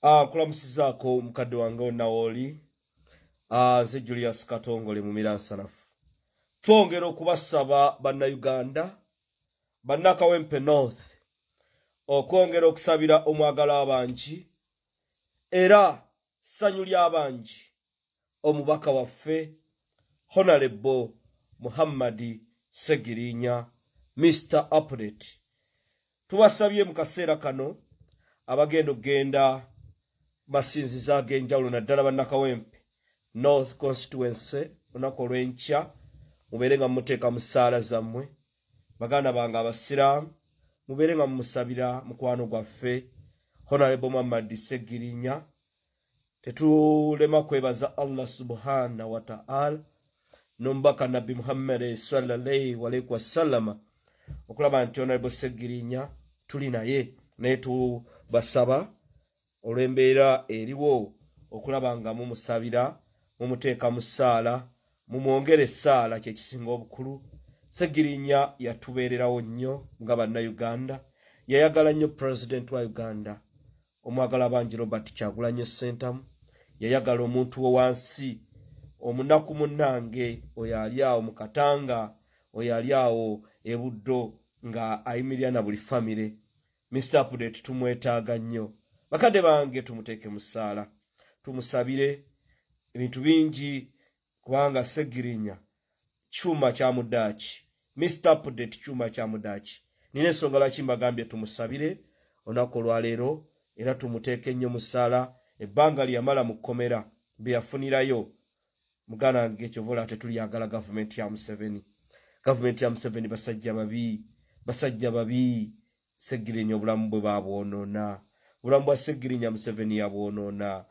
Kulamusizaako mukadde wange onawoli. Nze Julius Katongole mumira nsanafu. Twongera okubasaba bannayuganda, bannakawempe North, okwongera okusabira omwagala abangi era ssanyu ly'abangi omubaka waffe Honorable Muhammad Segirinya, Mr. Update. Tubasabye mu kaseera kano abagenda okugenda masinzizo ag'enjawulo naddala bannakawempe North Constituency olunaku olw'enkya mubeere nga muteeka mu ssaala zammwe. Baganda bange abasiraamu mubeere nga mumusabira mukwano gwaffe Honorable Muhammad Segirinya. Tetulema kwebaza Allah subhanahu wa ta'ala n'omubaka Nabbi Muhammad sallallahu alayhi wa sallam okulaba nti Honorable Segirinya tuli naye tubasaba olw'embeera eriwo okulaba nga mumusabira mumuteeka mu ssaala mumwongere ssaala kyekisinga obukulu. Segirinya yatubeererawo nnyo nga bannayuganda, yayagala nnyo President wa Uganda omwagala abangi Robert Kyagulanyi Ssentamu, yayagala omuntu wo wansi omunaku munnange oyo ali awo mu Katanga, oyo ali awo e Buddo nga ayimirira na buli famire. Mr. Update tumwetaaga nnyo. Bakadde bange tumuteeke mu ssaala tumusabire ebintu bingi kubanga Segirinya kyuma kya mudaaki. Mr. Update kyuma kya mudaaki. Nina ensonga lwaki mbagambye tumusabire olunaku olwaleero era tumuteeke nnyo mu ssaala. Ebbanga lyamala mu kkomera bye yafunirayo muganda wange kyovola tetulyagala gavumenti ya Museveni. Gavumenti ya Museveni basajja babi. Segirinya obulamu bwe babwonoona. Obulamu bwa Segirinya Museveni yabwonoona.